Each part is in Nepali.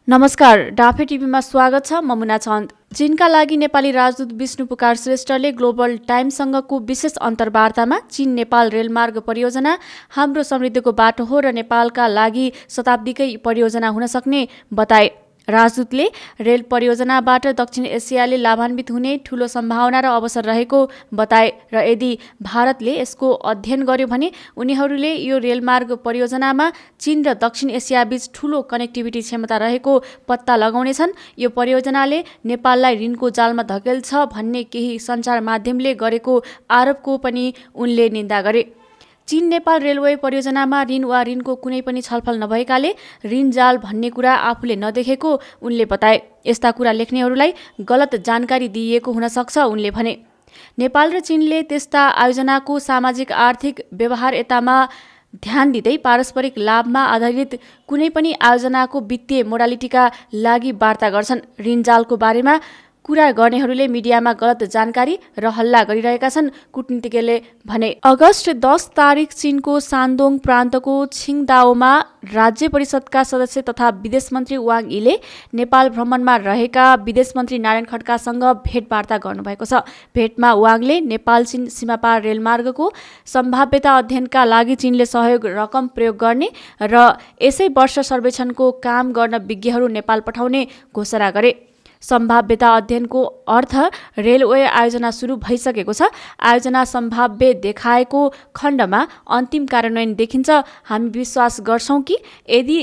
नमस्कार, डाफे टिभीमा स्वागत छ। म मुना चन्द। चीनका लागि नेपाली राजदूत विष्णुपुकार श्रेष्ठले ग्लोबल टाइम्ससँगको विशेष अन्तर्वार्तामा चीन नेपाल रेलमार्ग परियोजना हाम्रो समृद्धिको बाटो हो र नेपालका लागि शताब्दीकै परियोजना हुन सक्ने बताए। राजदूतले रेल परियोजनाबाट दक्षिण एसियाले लाभान्वित हुने ठूलो सम्भावना र अवसर रहेको बताए र यदि भारतले यसको अध्ययन गर्यो भने उनीहरूले यो रेलमार्ग परियोजनामा चीन र दक्षिण एसियाबीच ठूलो कनेक्टिभिटी क्षमता रहेको पत्ता लगाउनेछन्। यो परियोजनाले नेपाललाई ऋणको जालमा धकेल्छ भन्ने केही सञ्चार माध्यमले गरेको आरोपको पनि उनले निन्दा गरे। चीन नेपाल रेलवे परियोजनामा ऋण वा ऋणको कुनै पनि छलफल नभएकाले ऋण जाल भन्ने कुरा आफूले नदेखेको उनले बताए। यस्ता कुरा लेख्नेहरूलाई गलत जानकारी दिइएको हुन सक्छ उनले भने। नेपाल र चीनले त्यस्ता आयोजनाको सामाजिक आर्थिक व्यवहार्यतामा ध्यान दिँदै पारस्परिक लाभमा आधारित कुनै पनि आयोजनाको वित्तीय मोडालिटीका लागि वार्ता गर्छन्। ऋण जालको बारेमा कुरा गर्नेहरूले मिडियामा गलत जानकारी र हल्ला गरिरहेका छन्, कूटनीतिज्ञले भने। अगस्त 10 तारिक चीनको सान्दोङ प्रान्तको छिङदाओमा राज्य परिषदका सदस्य तथा विदेश मन्त्री वाङ यीले नेपाल भ्रमणमा रहेका विदेश मन्त्री नारायण खड्कासँग भेटवार्ता गर्नुभएको छ। भेटमा वाङले नेपाल चीन सीमापार रेलमार्गको सम्भाव्यता अध्ययनका लागि चीनले सहयोग रकम प्रयोग गर्ने र यसै वर्ष सर्वेक्षणको काम गर्न विज्ञहरू नेपाल पठाउने घोषणा गरे। सम्भाव्यता अध्ययनको अर्थ रेलवे आयोजना सुरु भइसकेको छ। आयोजना सम्भाव्य देखाएको खण्डमा अन्तिम कार्यान्वयन देखिन्छ। हामी विश्वास गर्छौँ कि यदि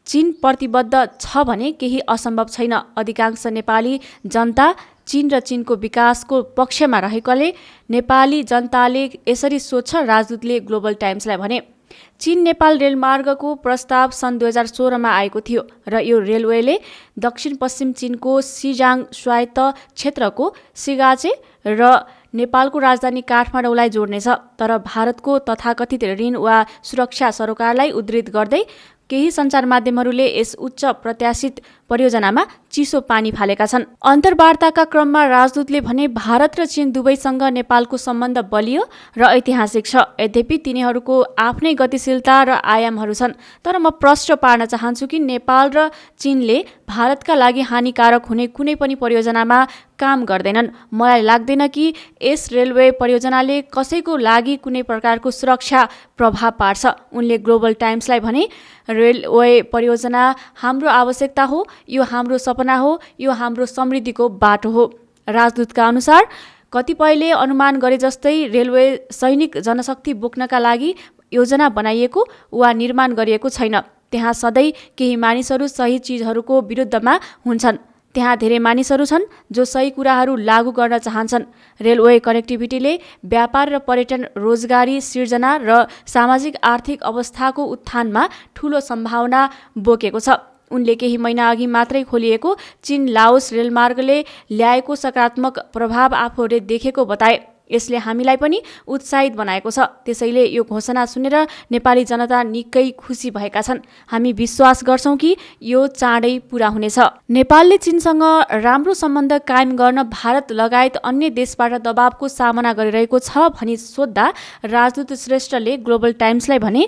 चीन प्रतिबद्ध छ भने केही असम्भव छैन। अधिकांश नेपाली जनता चीन र चीनको विकासको पक्षमा रहेकोले नेपाली जनताले यसरी सोच्छ, राजदूतले ग्लोबल टाइम्सलाई भने। चीन नेपाल रेलमार्गको प्रस्ताव सन् 2016मा आएको थियो र यो रेलवेले दक्षिण पश्चिम चीनको सिजाङ स्वायत्त क्षेत्रको सिगाचे र नेपालको राजधानी काठमाडौँलाई जोड्नेछ। तर भारतको तथाकथित ऋण वा सुरक्षा सरोकारलाई उद्धृत गर्दै केही सञ्चार माध्यमहरूले यस उच्च प्रत्याशित परियोजनामा चिसो पानी फालेका छन्। अन्तर्वार्ताका क्रममा राजदूतले भने भारत र चीन दुवैसँग नेपालको सम्बन्ध बलियो र ऐतिहासिक छ। यद्यपि तिनीहरूको आफ्नै गतिशीलता र आयामहरू छन्। तर म प्रश्न पार्न चाहन्छु कि नेपाल र चीनले भारतका लागि हानिकारक हुने कुनै पनि परियोजनामा काम गर्दैनन्। मलाई लाग्दैन कि यस रेलवे परियोजनाले कसैको लागि कुनै प्रकारको सुरक्षा प्रभाव पार्छ। उनले ग्लोबल टाइम्सलाई भने रेलवे परियोजना हाम्रो आवश्यकता हो, यो हाम्रो सपना हो, यो हाम्रो समृद्धिको बाटो हो। राजदूतका अनुसार कतिपयले अनुमान गरे जस्तै रेलवे सैनिक जनशक्ति बोक्नका लागि योजना बनाइएको वा निर्माण गरिएको छैन। त्यहाँ सधैँ केही मानिसहरू सही चिजहरूको विरुद्धमा हुन्छन्। त्यहाँ धेरै मानिसहरू छन् जो सही कुराहरू लागू गर्न चाहन्छन्। रेलवे कनेक्टिभिटीले व्यापार र पर्यटन, रोजगारी सिर्जना र सामाजिक आर्थिक अवस्थाको उत्थानमा ठूलो सम्भावना बोकेको छ। उनले केही महिना अघि मात्रै खोलिएको चीन लाओस रेलमार्गले ल्याएको सकारात्मक प्रभाव आफूहरूले देखेको बताए। यसले हामीलाई पनि उत्साहित बनाएको छ। त्यसैले यो घोषणा सुनेर नेपाली जनता निकै खुसी भएका छन्। हामी विश्वास गर्छौँ कि यो चाँडै पूरा हुनेछ। नेपालले चीनसँग राम्रो सम्बन्ध कायम गर्न भारत लगायत अन्य देशबाट दबावको सामना गरिरहेको छ भनी सोध्दा राजदूत श्रेष्ठले ग्लोबल टाइम्सलाई भने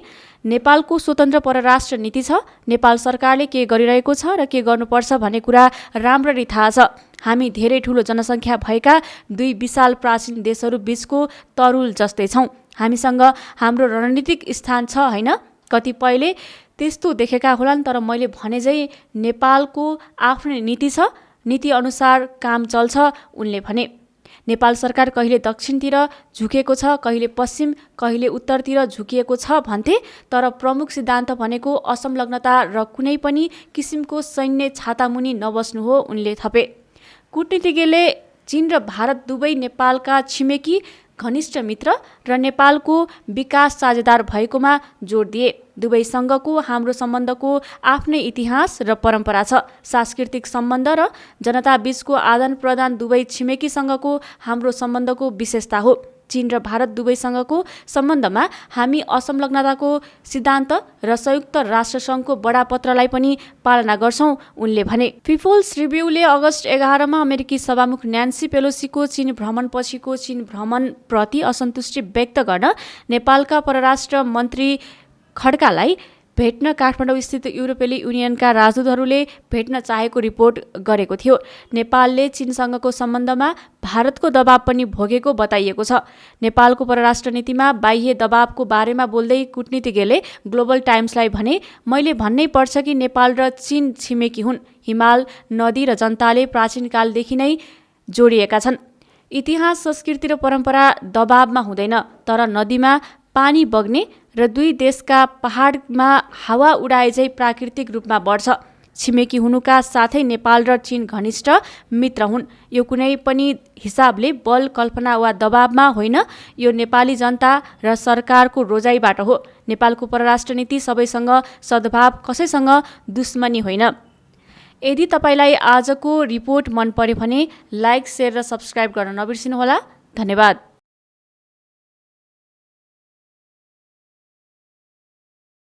नेपालको स्वतन्त्र परराष्ट्र नीति छ। नेपाल सरकारले के गरिरहेको छ र के गर्नुपर्छ भन्ने कुरा राम्ररी थाहा छ। हामी धेरै ठूलो जनसङ्ख्या भएका दुई विशाल प्राचीन देशहरू बीचको तरुल जस्तै छौँ। हामीसँग हाम्रो रणनीतिक स्थान छ, होइन? कतिपयले त्यस्तो देखेका होलान्, तर मैले भने झै नेपालको आफ्नै नीति छ। नीति अनुसार काम चल्छ, उनले भने। नेपाल सरकार कहिले दक्षिणतिर झुकेको छ, कहिले पश्चिम, कहिले उत्तरतिर झुकिएको छ भन्थे। तर प्रमुख सिद्धान्त भनेको असंलग्नता र कुनै पनि किसिमको सैन्य छातामुनि नबस्नु हो, उनले थपे। कूटनीतिज्ञले चीन र भारत दुवै नेपालका छिमेकी घनिष्ठ मित्र र नेपालको विकास साझेदार भएकोमा जोड दिए। दुवैसँगको हाम्रो सम्बन्धको आफ्नै इतिहास र परम्परा छ। सांस्कृतिक सम्बन्ध र जनताबीचको आदान प्रदान दुवै छिमेकीसँगको हाम्रो सम्बन्धको विशेषता हो। चीन र भारत दुवैसँगको सम्बन्धमा हामी असंलग्नताको सिद्धान्त र संयुक्त राष्ट्रसङ्घको बडापत्रलाई पनि पालना गर्छौँ, उनले भने। पिपल्स रिभ्यूले अगस्त 11मा अमेरिकी सभामुख न्यान्सी पेलोसीको चीन भ्रमणपछिको चीन भ्रमणप्रति असन्तुष्टि व्यक्त गर्न नेपालका परराष्ट्र मन्त्री खड्कालाई भेट्न काठमाडौँ स्थित युरोपेली युनियनका राजदूतहरूले भेट्न चाहेको रिपोर्ट गरेको थियो। नेपालले चीनसँगको सम्बन्धमा भारतको दबाब पनि भोगेको बताइएको छ। नेपालको परराष्ट्र नीतिमा बाह्य दबावको बारेमा बोल्दै कूटनीतिज्ञले ग्लोबल टाइम्सलाई भने, मैले भन्नै पर्छ कि नेपाल र चीन छिमेकी हुन्। हिमाल, नदी र जनताले प्राचीनकालदेखि नै जोडिएका छन्। इतिहास, संस्कृति र परम्परा दबावमा हुँदैन, तर नदीमा पानी बग्ने र दुई देशका पहाडमा हावा उडाए झै प्राकृतिक रूपमा बढ्छ। छिमेकी हुनुका साथै नेपाल र चीन घनिष्ठ मित्र हुन्। यो कुनै पनि हिसाबले बल, कल्पना वा दबावमा होइन, यो नेपाली जनता र सरकारको रोजाइबाट हो। नेपालको परराष्ट्र नीति सबैसँग सद्भाव, कसैसँग दुश्मनी होइन। यदि तपाईलाई आजको रिपोर्ट मन पर्यो भने लाइक, शेयर र सब्स्क्राइब गर्न नबिर्सिनुहोला। धन्यवाद।